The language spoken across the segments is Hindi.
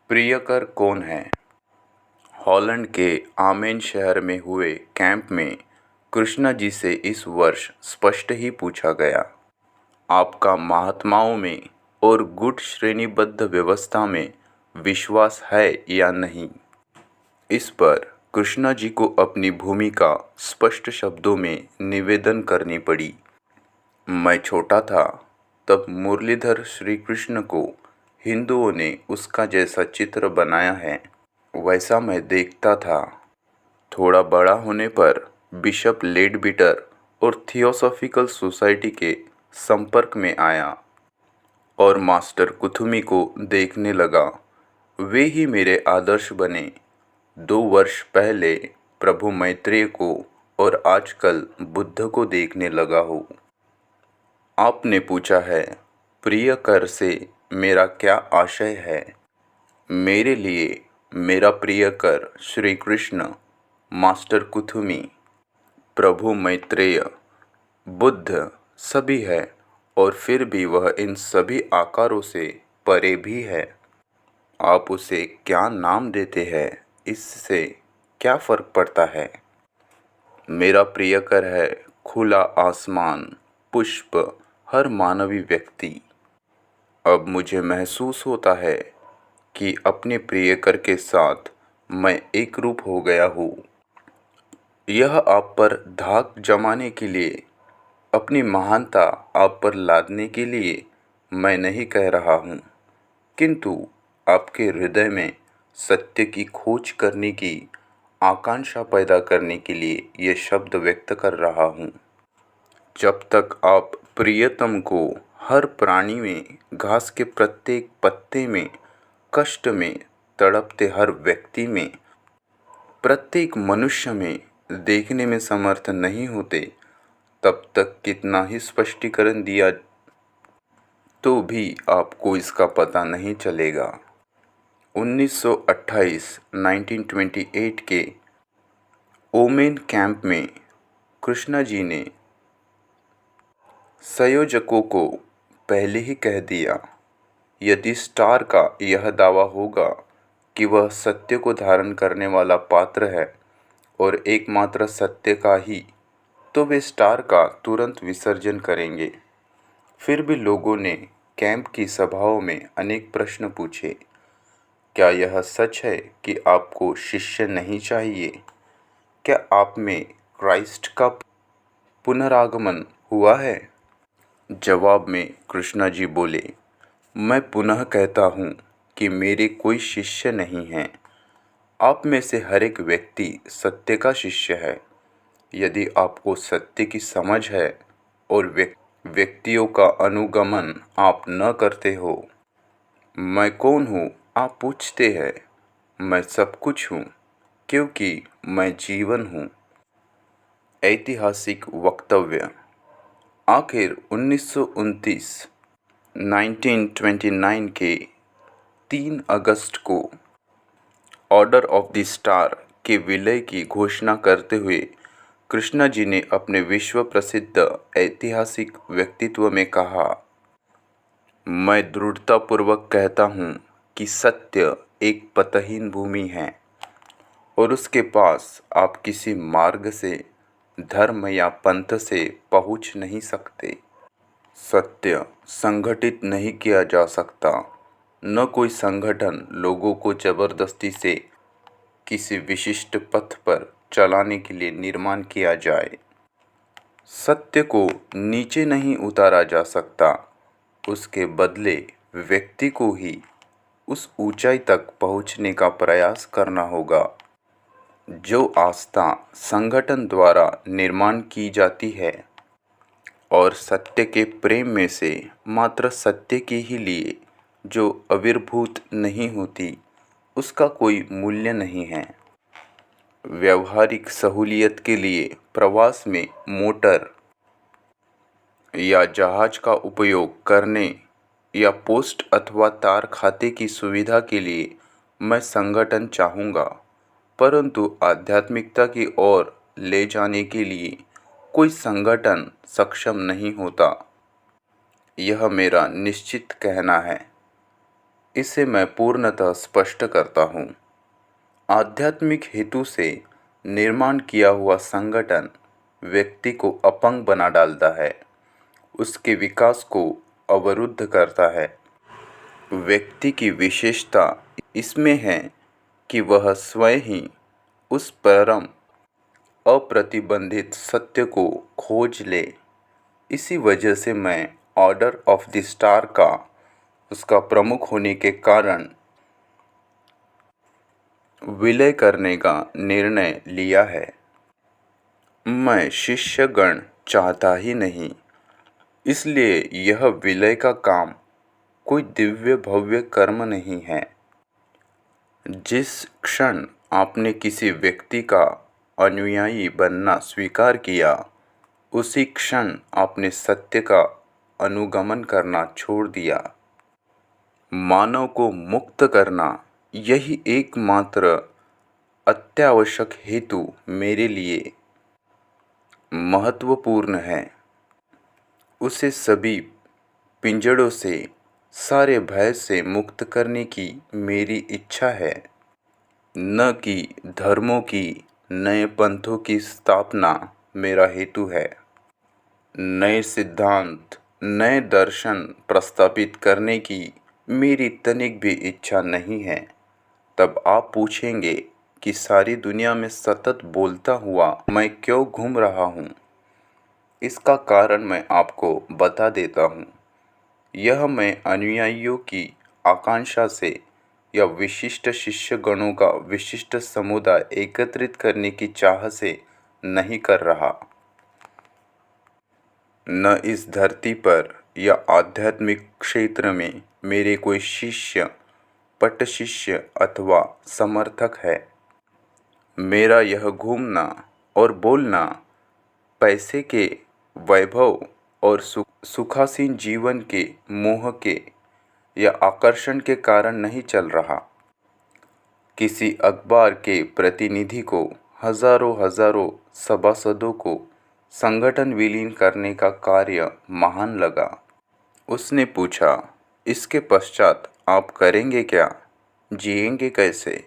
प्रियकर कौन है? हॉलैंड के आमेन शहर में हुए कैंप में कृष्णा जी से इस वर्ष स्पष्ट ही पूछा गया, आपका महात्माओं में और गुट श्रेणीबद्ध व्यवस्था में विश्वास है या नहीं? इस पर कृष्णा जी को अपनी भूमिका स्पष्ट शब्दों में निवेदन करनी पड़ी। मैं छोटा था तब मुरलीधर श्री कृष्ण को हिंदुओं ने उसका जैसा चित्र बनाया है वैसा मैं देखता था। थोड़ा बड़ा होने पर बिशप लेडबिटर और थियोसॉफिकल सोसाइटी के संपर्क में आया और मास्टर कुथुमी को देखने लगा। वे ही मेरे आदर्श बने। 2 वर्ष पहले प्रभु मैत्रेय को और आजकल बुद्ध को देखने लगा हूँ। आपने पूछा है, प्रियकर से मेरा क्या आशय है? मेरे लिए मेरा प्रियकर श्री कृष्ण, मास्टर कुथुमी, प्रभु मैत्रेय, बुद्ध सभी है और फिर भी वह इन सभी आकारों से परे भी है। आप उसे क्या नाम देते हैं इससे क्या फर्क पड़ता है? मेरा प्रियकर है खुला आसमान, पुष्प, हर मानवी व्यक्ति। अब मुझे महसूस होता है कि अपने प्रियकर के साथ मैं एक रूप हो गया हूँ। यह आप पर धाक जमाने के लिए, अपनी महानता आप पर लादने के लिए मैं नहीं कह रहा हूँ, किंतु आपके हृदय में सत्य की खोज करने की आकांक्षा पैदा करने के लिए ये शब्द व्यक्त कर रहा हूँ। जब तक आप प्रियतम को हर प्राणी में, घास के प्रत्येक पत्ते में, कष्ट में, तड़पते हर व्यक्ति में, प्रत्येक मनुष्य में देखने में समर्थ नहीं होते, तब तक कितना ही स्पष्टीकरण दिया तो भी आपको इसका पता नहीं चलेगा। 1928 के ओमेन कैंप में कृष्णा जी ने संयोजकों को पहले ही कह दिया, यदि स्टार का यह दावा होगा कि वह सत्य को धारण करने वाला पात्र है और एकमात्र सत्य का ही, तो वे स्टार का तुरंत विसर्जन करेंगे। फिर भी लोगों ने कैंप की सभाओं में अनेक प्रश्न पूछे। क्या यह सच है कि आपको शिष्य नहीं चाहिए? क्या आप में क्राइस्ट का पुनरागमन हुआ है? जवाब में कृष्णा जी बोले, मैं पुनः कहता हूँ कि मेरे कोई शिष्य नहीं हैं। आप में से हर एक व्यक्ति सत्य का शिष्य है। यदि आपको सत्य की समझ है और व्यक्तियों का अनुगमन आप न करते हो। मैं कौन हूँ आप पूछते हैं? मैं सब कुछ हूँ, क्योंकि मैं जीवन हूँ। ऐतिहासिक वक्तव्य। आखिर 1929 के 3 अगस्त को ऑर्डर ऑफ द स्टार के विलय की घोषणा करते हुए कृष्णा जी ने अपने विश्व प्रसिद्ध ऐतिहासिक व्यक्तित्व में कहा, मैं दृढ़तापूर्वक कहता हूँ कि सत्य एक पतहीन भूमि है और उसके पास आप किसी मार्ग से, धर्म या पंथ से पहुँच नहीं सकते। सत्य संगठित नहीं किया जा सकता। न कोई संगठन लोगों को जबरदस्ती से किसी विशिष्ट पथ पर चलाने के लिए निर्माण किया जाए। सत्य को नीचे नहीं उतारा जा सकता, उसके बदले व्यक्ति को ही उस ऊंचाई तक पहुंचने का प्रयास करना होगा। जो आस्था संगठन द्वारा निर्माण की जाती है और सत्य के प्रेम में से मात्र सत्य के ही लिए जो आविर्भूत नहीं होती, उसका कोई मूल्य नहीं है। व्यावहारिक सहूलियत के लिए प्रवास में मोटर या जहाज का उपयोग करने या पोस्ट अथवा तार खाते की सुविधा के लिए मैं संगठन चाहूँगा, परंतु आध्यात्मिकता की ओर ले जाने के लिए कोई संगठन सक्षम नहीं होता। यह मेरा निश्चित कहना है। इसे मैं पूर्णतः स्पष्ट करता हूँ। आध्यात्मिक हेतु से निर्माण किया हुआ संगठन व्यक्ति को अपंग बना डालता है, उसके विकास को अवरुद्ध करता है। व्यक्ति की विशेषता इसमें है कि वह स्वयं ही उस परम अप्रतिबंधित सत्य को खोज ले। इसी वजह से मैं ऑर्डर ऑफ द स्टार का उसका प्रमुख होने के कारण विलय करने का निर्णय लिया है। मैं शिष्यगण चाहता ही नहीं, इसलिए यह विलय का काम कोई दिव्य भव्य कर्म नहीं है। जिस क्षण आपने किसी व्यक्ति का अनुयायी बनना स्वीकार किया, उसी क्षण आपने सत्य का अनुगमन करना छोड़ दिया। मानव को मुक्त करना यही एकमात्र अत्यावश्यक हेतु मेरे लिए महत्वपूर्ण है। उसे सभी पिंजड़ों से, सारे भय से मुक्त करने की मेरी इच्छा है, न कि धर्मों की नए पंथों की स्थापना मेरा हेतु है। नए सिद्धांत, नए दर्शन प्रस्तावित करने की मेरी तनिक भी इच्छा नहीं है। तब आप पूछेंगे कि सारी दुनिया में सतत बोलता हुआ मैं क्यों घूम रहा हूँ? इसका कारण मैं आपको बता देता हूँ। यह मैं अनुयायियों की आकांक्षा से या विशिष्ट शिष्यगणों का विशिष्ट समुदाय एकत्रित करने की चाह से नहीं कर रहा। न इस धरती पर या आध्यात्मिक क्षेत्र में मेरे कोई शिष्य, पटशिष्य अथवा समर्थक है। मेरा यह घूमना और बोलना पैसे के, वैभव और सुखासीन जीवन के मोह के या आकर्षण के कारण नहीं चल रहा। किसी अखबार के प्रतिनिधि को हजारों सभासदों को संगठन विलीन करने का कार्य महान लगा। उसने पूछा, इसके पश्चात आप करेंगे क्या? जिएंगे कैसे?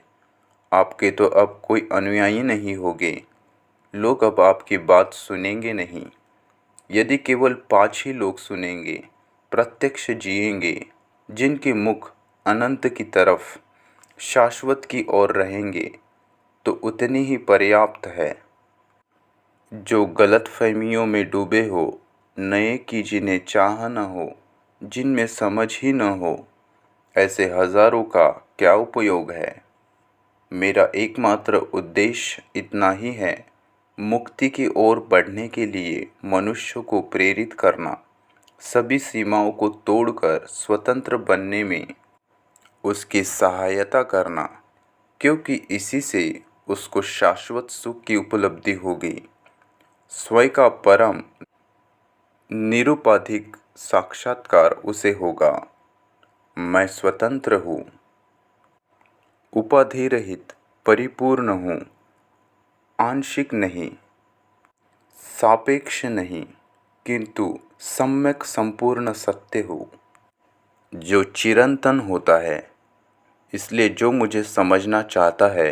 आपके तो अब कोई अनुयायी नहीं होंगे। लोग अब आपकी बात सुनेंगे नहीं। यदि केवल 5 ही लोग सुनेंगे, प्रत्यक्ष जिएंगे, जिनके मुख अनंत की तरफ, शाश्वत की ओर रहेंगे, तो उतनी ही पर्याप्त है। जो गलतफहमियों में डूबे हो, नए की जिन्हें चाह न हो, जिनमें समझ ही न हो, ऐसे हजारों का क्या उपयोग है? मेरा एकमात्र उद्देश्य इतना ही है, मुक्ति की ओर बढ़ने के लिए मनुष्य को प्रेरित करना, सभी सीमाओं को तोड़कर स्वतंत्र बनने में उसकी सहायता करना, क्योंकि इसी से उसको शाश्वत सुख की उपलब्धि होगी। स्वयं का परम निरुपाधिक साक्षात्कार उसे होगा। मैं स्वतंत्र हूँ, उपाधि रहित परिपूर्ण हूँ, आंशिक नहीं, सापेक्ष नहीं, किंतु सम्यक संपूर्ण सत्य हूँ, जो चिरंतन होता है। इसलिए जो मुझे समझना चाहता है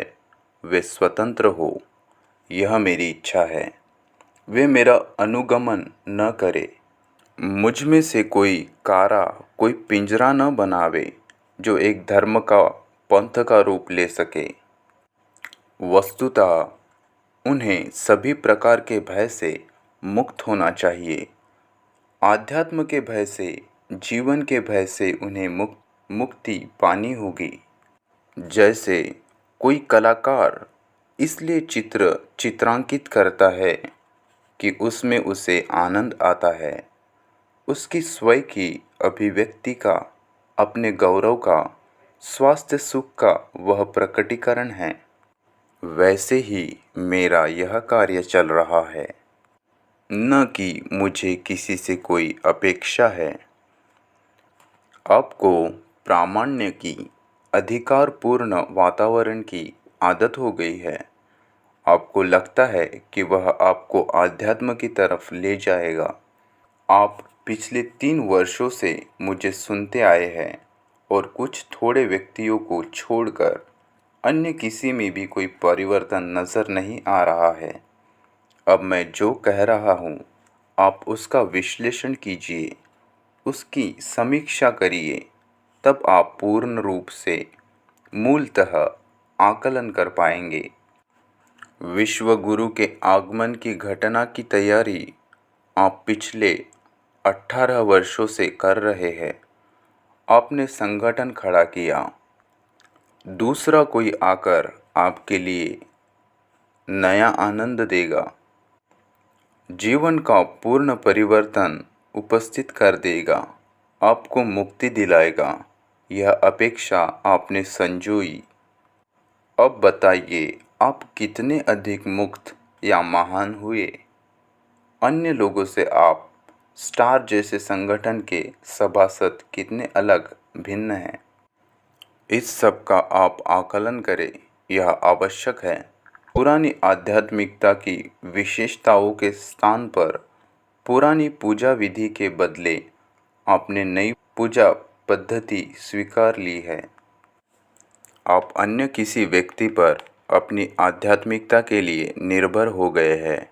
वे स्वतंत्र हो, यह मेरी इच्छा है। वे मेरा अनुगमन न करे। मुझ में से कोई कारा, कोई पिंजरा न बनावे जो एक धर्म का, पंथ का रूप ले सके। वस्तुतः उन्हें सभी प्रकार के भय से मुक्त होना चाहिए। आध्यात्म के भय से, जीवन के भय से उन्हें मुक्ति पानी होगी। जैसे कोई कलाकार इसलिए चित्रांकित करता है कि उसमें उसे आनंद आता है, उसकी स्वयं की अभिव्यक्ति का, अपने गौरव का, स्वास्थ्य सुख का वह प्रकटीकरण है। वैसे ही मेरा यह कार्य चल रहा है, न कि मुझे किसी से कोई अपेक्षा है। आपको प्रामाण्य की, अधिकारपूर्ण वातावरण की आदत हो गई है। आपको लगता है कि वह आपको आध्यात्म की तरफ ले जाएगा। आप पिछले 3 वर्षों से मुझे सुनते आए हैं और कुछ थोड़े व्यक्तियों को छोड़कर अन्य किसी में भी कोई परिवर्तन नज़र नहीं आ रहा है। अब मैं जो कह रहा हूँ, आप उसका विश्लेषण कीजिए, उसकी समीक्षा करिए, तब आप पूर्ण रूप से मूलतः आकलन कर पाएंगे। विश्व गुरु के आगमन की घटना की तैयारी आप पिछले 18 वर्षों से कर रहे हैं। आपने संगठन खड़ा किया, दूसरा कोई आकर आपके लिए नया आनंद देगा, जीवन का पूर्ण परिवर्तन उपस्थित कर देगा, आपको मुक्ति दिलाएगा। यह अपेक्षा आपने संजोई। अब बताइए, आप कितने अधिक मुक्त या महान हुए? अन्य लोगों से आप स्टार जैसे संगठन के सभासद कितने अलग भिन्न हैं? इस सब का आप आकलन करें, यह आवश्यक है। पुरानी आध्यात्मिकता की विशेषताओं के स्थान पर पुरानी पूजा विधि के बदले आपने नई पूजा पद्धति स्वीकार ली है। आप अन्य किसी व्यक्ति पर अपनी आध्यात्मिकता के लिए निर्भर हो गए हैं।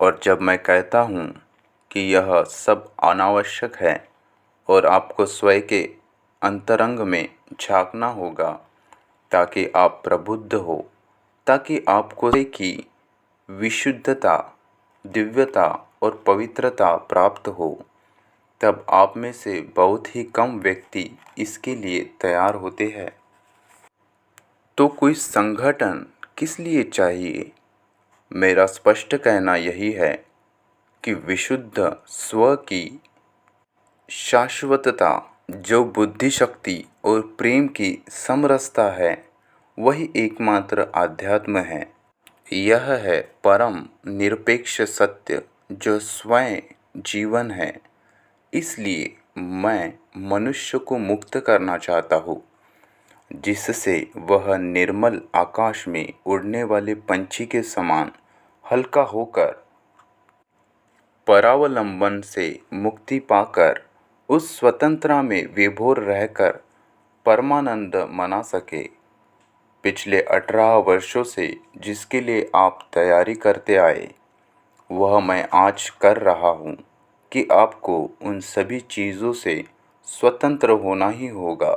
और जब मैं कहता हूँ कि यह सब अनावश्यक है और आपको स्वयं के अंतरंग में झांकना होगा ताकि आप प्रबुद्ध हो, ताकि आपको की विशुद्धता, दिव्यता और पवित्रता प्राप्त हो, तब आप में से बहुत ही कम व्यक्ति इसके लिए तैयार होते हैं। तो कोई संगठन किस लिए चाहिए? मेरा स्पष्ट कहना यही है कि विशुद्ध स्व की शाश्वतता, जो बुद्धि शक्ति और प्रेम की समरसता है, वही एकमात्र अध्यात्म है। यह है परम निरपेक्ष सत्य जो स्वयं जीवन है। इसलिए मैं मनुष्य को मुक्त करना चाहता हूँ, जिससे वह निर्मल आकाश में उड़ने वाले पंछी के समान हल्का होकर परावलंबन से मुक्ति पाकर उस स्वतंत्रता में विभोर रहकर परमानंद मना सके। पिछले 18 वर्षों से जिसके लिए आप तैयारी करते आए, वह मैं आज कर रहा हूँ कि आपको उन सभी चीज़ों से स्वतंत्र होना ही होगा।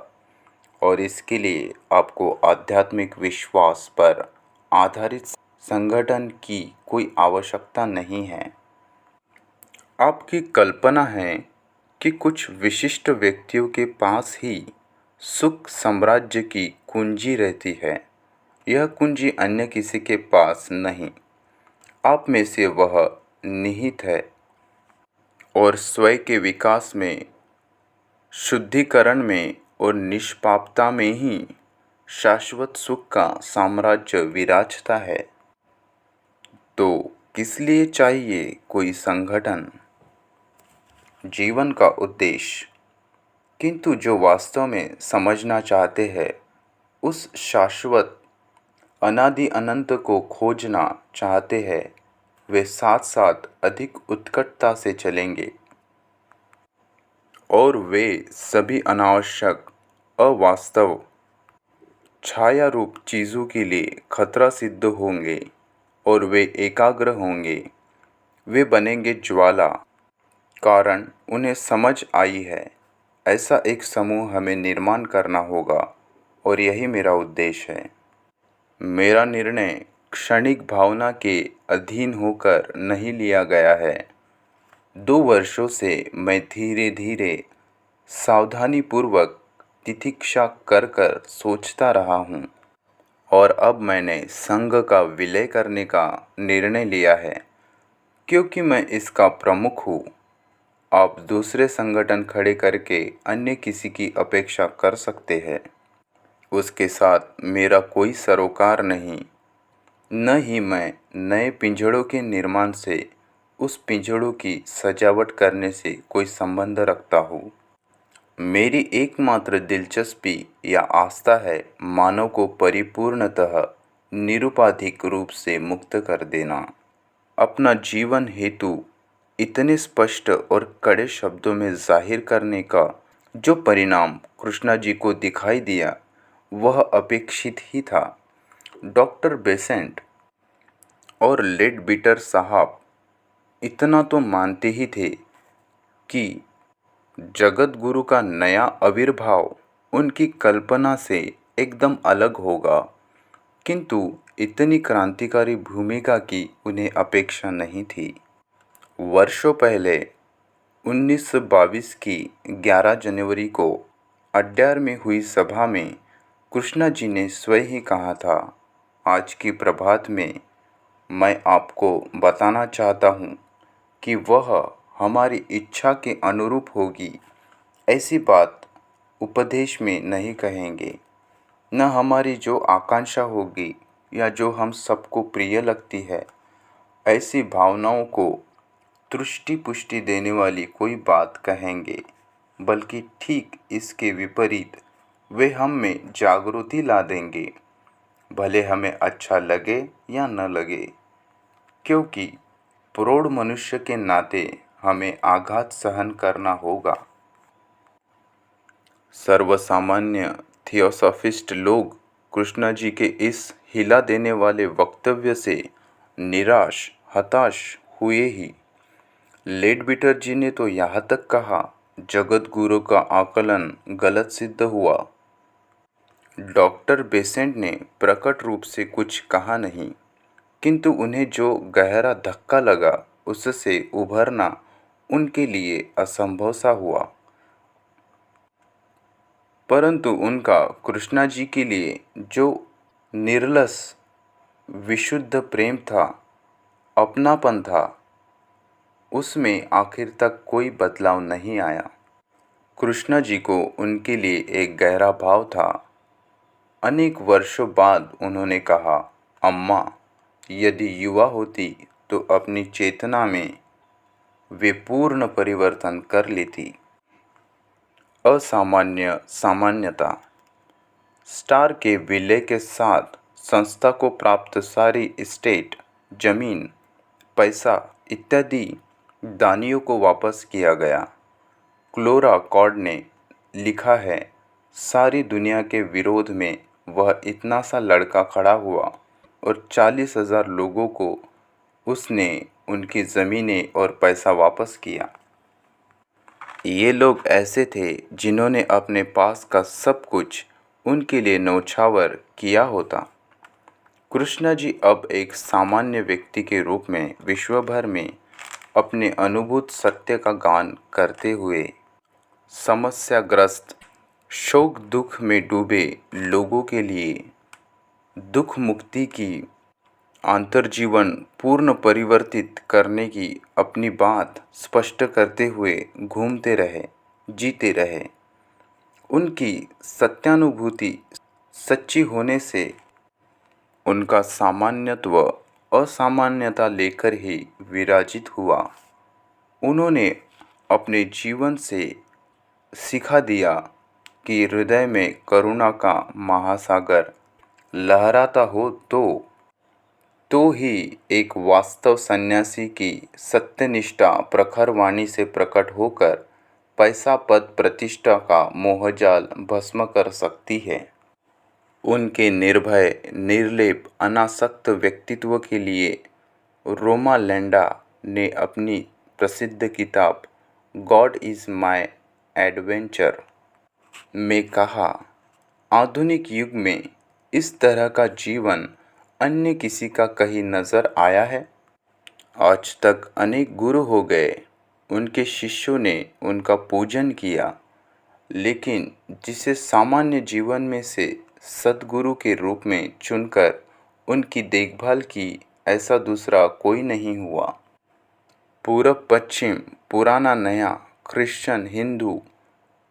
और इसके लिए आपको आध्यात्मिक विश्वास पर आधारित संगठन की कोई आवश्यकता नहीं है। आपकी कल्पना है कि कुछ विशिष्ट व्यक्तियों के पास ही सुख साम्राज्य की कुंजी रहती है। यह कुंजी अन्य किसी के पास नहीं। आप में से वह निहित है और स्वयं के विकास में, शुद्धिकरण में और निष्पापता में ही शाश्वत सुख का साम्राज्य विराजता है। तो किस लिए चाहिए कोई संगठन? जीवन का उद्देश्य। किंतु जो वास्तव में समझना चाहते हैं, उस शाश्वत अनादि अनंत को खोजना चाहते हैं, वे साथ साथ अधिक उत्कटता से चलेंगे और वे सभी अनावश्यक, अवास्तव, छाया रूप चीज़ों के लिए खतरा सिद्ध होंगे और वे एकाग्र होंगे। वे बनेंगे ज्वाला, कारण उन्हें समझ आई है ऐसा एक समूह हमें निर्माण करना होगा और यही मेरा उद्देश्य है। मेरा निर्णय क्षणिक भावना के अधीन होकर नहीं लिया गया है। 2 वर्षों से मैं धीरे धीरे सावधानीपूर्वक तितिक्षा कर कर सोचता रहा हूँ और अब मैंने संघ का विलय करने का निर्णय लिया है, क्योंकि मैं इसका प्रमुख हूँ। आप दूसरे संगठन खड़े करके अन्य किसी की अपेक्षा कर सकते हैं। उसके साथ मेरा कोई सरोकार नहीं, न ही मैं नए पिंजड़ों के निर्माण से, उस पिंजड़ों की सजावट करने से कोई संबंध रखता हूँ। मेरी एकमात्र दिलचस्पी या आस्था है मानव को परिपूर्णतः निरुपाधिक रूप से मुक्त कर देना। अपना जीवन हेतु इतने स्पष्ट और कड़े शब्दों में जाहिर करने का जो परिणाम कृष्णा जी को दिखाई दिया वह अपेक्षित ही था। डॉक्टर बेसेंट और लेडबिटर साहब इतना तो मानते ही थे कि जगत गुरु का नया आविर्भाव उनकी कल्पना से एकदम अलग होगा, किंतु इतनी क्रांतिकारी भूमिका की उन्हें अपेक्षा नहीं थी। वर्षों पहले 1922 की 11 जनवरी को अड्यार में हुई सभा में कृष्णा जी ने स्वयं ही कहा था, आज की प्रभात में मैं आपको बताना चाहता हूँ कि वह हमारी इच्छा के अनुरूप होगी। ऐसी बात उपदेश में नहीं कहेंगे, न हमारी जो आकांक्षा होगी या जो हम सबको प्रिय लगती है, ऐसी भावनाओं को तुष्टि पुष्टि देने वाली कोई बात कहेंगे, बल्कि ठीक इसके विपरीत वे हम में जागृति ला देंगे, भले हमें अच्छा लगे या न लगे, क्योंकि प्रौढ़ मनुष्य के नाते हमें आघात सहन करना होगा। सर्वसामान्य थियोसॉफिस्ट लोग कृष्णा जी के इस हिला देने वाले वक्तव्य से निराश हताश हुए ही। लेडबिटर जी ने तो यहाँ तक कहा, जगत गुरु का आकलन गलत सिद्ध हुआ। डॉक्टर बेसेंट ने प्रकट रूप से कुछ कहा नहीं, किंतु उन्हें जो गहरा धक्का लगा उससे उभरना उनके लिए असंभव सा हुआ। परंतु उनका कृष्णा जी के लिए जो निर्लस विशुद्ध प्रेम था, अपनापन था, उसमें आखिर तक कोई बदलाव नहीं आया। कृष्णा जी को उनके लिए एक गहरा भाव था। अनेक वर्षों बाद उन्होंने कहा, अम्मा, यदि युवा होती तो अपनी चेतना में वे पूर्ण परिवर्तन कर लेती। असामान्य सामान्यता। स्टार के विलय के साथ संस्था को प्राप्त सारी एस्टेट, जमीन, पैसा इत्यादि दानियों को वापस किया गया। क्लोरा कॉड ने लिखा है, सारी दुनिया के विरोध में वह इतना सा लड़का खड़ा हुआ और 40,000 लोगों को उसने उनकी ज़मीनें और पैसा वापस किया। ये लोग ऐसे थे जिन्होंने अपने पास का सब कुछ उनके लिए न्यौछावर किया होता। कृष्णा जी अब एक सामान्य व्यक्ति के रूप में विश्व भर में अपने अनुभूत सत्य का गान करते हुए समस्याग्रस्त, शोक दुख में डूबे लोगों के लिए दुख मुक्ति की अंतर्जीवन पूर्ण परिवर्तित करने की अपनी बात स्पष्ट करते हुए घूमते रहे, जीते रहे। उनकी सत्यानुभूति सच्ची होने से उनका सामान्यत्व असामान्यता लेकर ही विराजित हुआ। उन्होंने अपने जीवन से सिखा दिया कि हृदय में करुणा का महासागर लहराता हो तो ही एक वास्तव सन्यासी की सत्यनिष्ठा प्रखर वाणी से प्रकट होकर पैसा पद प्रतिष्ठा का मोहजाल भस्म कर सकती है। उनके निर्भय, निर्लेप, अनासक्त व्यक्तित्व के लिए रोमा लैंडा ने अपनी प्रसिद्ध किताब गॉड इज़ माय एडवेंचर में कहा, आधुनिक युग में इस तरह का जीवन अन्य किसी का कहीं नज़र आया है? आज तक अनेक गुरु हो गए, उनके शिष्यों ने उनका पूजन किया, लेकिन जिसे सामान्य जीवन में से सद्गुरु के रूप में चुनकर उनकी देखभाल की, ऐसा दूसरा कोई नहीं हुआ। पूरब पश्चिम, पुराना नया, क्रिश्चियन, हिंदू,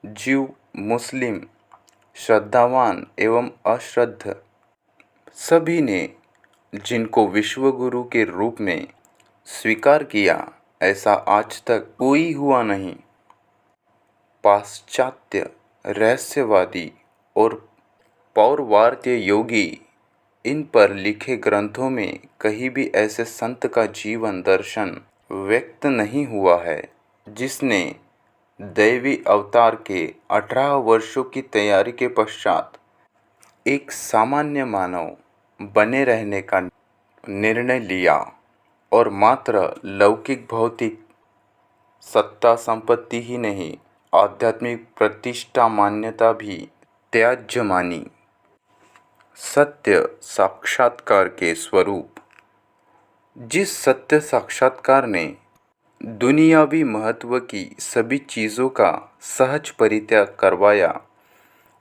जीव, मुस्लिम, श्रद्धावान एवं अश्रद्ध, सभी ने जिनको विश्वगुरु के रूप में स्वीकार किया, ऐसा आज तक कोई हुआ नहीं। पाश्चात्य रहस्यवादी और पौरवार्त्य योगी इन पर लिखे ग्रंथों में कहीं भी ऐसे संत का जीवन दर्शन व्यक्त नहीं हुआ है जिसने दैवी अवतार के 18 वर्षों की तैयारी के पश्चात एक सामान्य मानव बने रहने का निर्णय लिया और मात्र लौकिक भौतिक सत्ता संपत्ति ही नहीं, आध्यात्मिक प्रतिष्ठा मान्यता भी त्याज्य मानी। सत्य साक्षात्कार के स्वरूप। जिस सत्य साक्षात्कार ने दुनियावी महत्व की सभी चीज़ों का सहज परित्याग करवाया,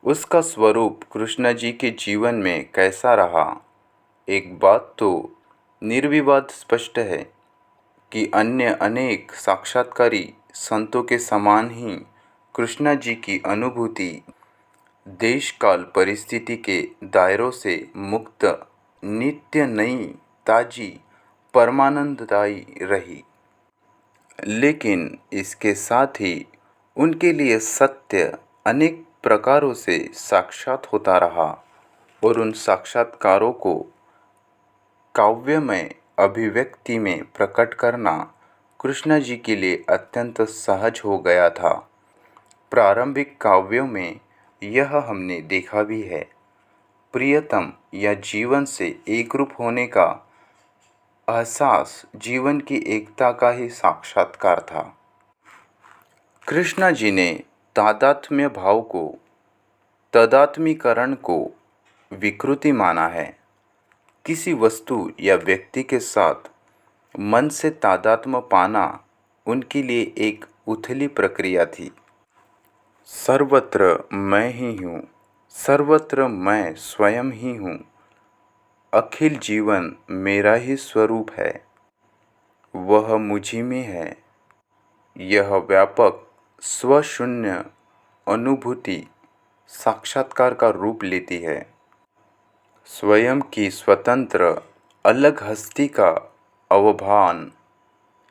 उसका स्वरूप कृष्ण जी के जीवन में कैसा रहा। एक बात तो निर्विवाद स्पष्ट है कि अन्य अनेक साक्षात्कारी संतों के समान ही कृष्ण जी की अनुभूति देश काल परिस्थिति के दायरों से मुक्त, नित्य नई, ताजी, परमानंददायी रही। लेकिन इसके साथ ही उनके लिए सत्य अनेक प्रकारों से साक्षात होता रहा और उन साक्षात्कारों को काव्यमय अभिव्यक्ति में प्रकट करना कृष्ण जी के लिए अत्यंत सहज हो गया था। प्रारंभिक काव्यों में यह हमने देखा भी है। प्रियतम या जीवन से एकरूप होने का एहसास जीवन की एकता का ही साक्षात्कार था। कृष्ण जी ने तादात्म्य भाव को, तदात्मीकरण को विकृति माना है। किसी वस्तु या व्यक्ति के साथ मन से तादात्म्य पाना उनके लिए एक उथली प्रक्रिया थी। सर्वत्र मैं ही हूँ, सर्वत्र मैं स्वयं ही हूँ, अखिल जीवन मेरा ही स्वरूप है, वह मुझी में है। यह व्यापक स्वशून्य अनुभूति साक्षात्कार का रूप लेती है। स्वयं की स्वतंत्र अलग हस्ती का अवभान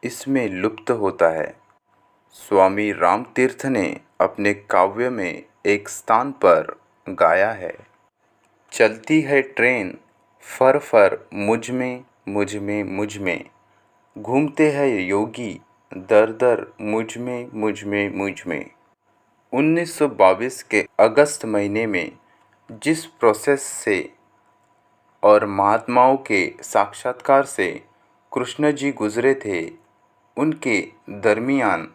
इसमें लुप्त होता है। स्वामी रामतीर्थ ने अपने काव्य में एक स्थान पर गाया है, चलती है ट्रेन फर फर मुझ में मुझ में मुझ में, घूमते हैं योगी दर दर मुझ में मुझ में मुझ में। 1922 के अगस्त महीने में जिस प्रोसेस से और महात्माओं के साक्षात्कार से कृष्ण जी गुजरे थे, उनके दरमियान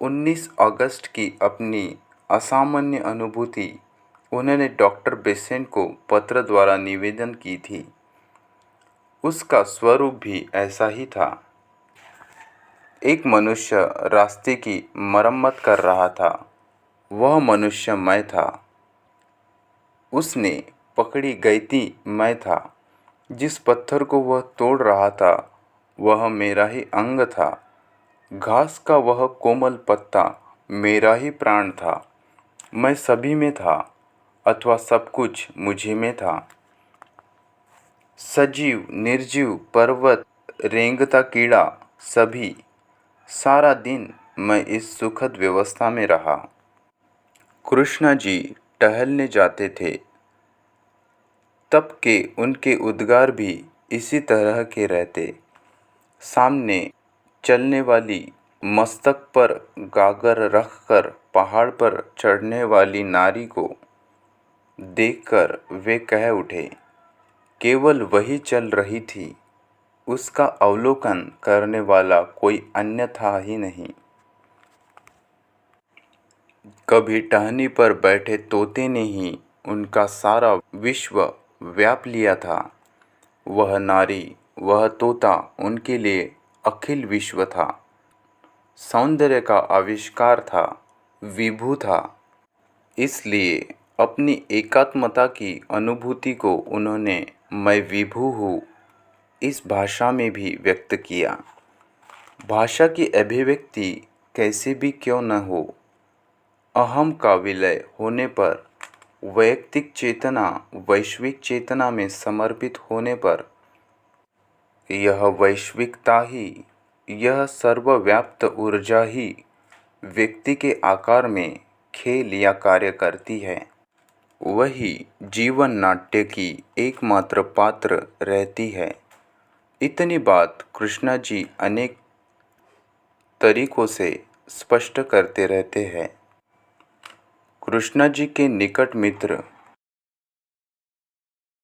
19 अगस्त की अपनी असामान्य अनुभूति उन्होंने डॉक्टर बेसेंट को पत्र द्वारा निवेदन की थी। उसका स्वरूप भी ऐसा ही था। एक मनुष्य रास्ते की मरम्मत कर रहा था। वह मनुष्य मैं था। उसने पकड़ी गई मैं था। जिस पत्थर को वह तोड़ रहा था वह मेरा ही अंग था। घास का वह कोमल पत्ता मेरा ही प्राण था। मैं सभी में था अथवा सब कुछ मुझी में था। सजीव निर्जीव पर्वत रेंगता कीड़ा सभी, सारा दिन मैं इस सुखद व्यवस्था में रहा। कृष्ण जी टहलने जाते थे तब के उनके उद्गार भी इसी तरह के रहते। सामने चलने वाली, मस्तक पर गागर रखकर पहाड़ पर चढ़ने वाली नारी को देखकर वे कह उठे, केवल वही चल रही थी, उसका अवलोकन करने वाला कोई अन्य था ही नहीं। कभी टहनी पर बैठे तोते ने ही उनका सारा विश्व व्याप लिया था। वह नारी, वह तोता उनके लिए अखिल विश्व था, सौंदर्य का आविष्कार था, विभु था। इसलिए अपनी एकात्मता की अनुभूति को उन्होंने मैं विभु हूँ इस भाषा में भी व्यक्त किया। भाषा की अभिव्यक्ति कैसे भी क्यों न हो, अहम का विलय होने पर, वैयक्तिक चेतना वैश्विक चेतना में समर्पित होने पर, यह वैश्विकता ही, यह सर्वव्याप्त ऊर्जा ही व्यक्ति के आकार में खेल या कार्य करती है। वही जीवन नाट्य की एकमात्र पात्र रहती है। इतनी बात कृष्ण जी अनेक तरीकों से स्पष्ट करते रहते हैं। कृष्ण जी के निकट मित्र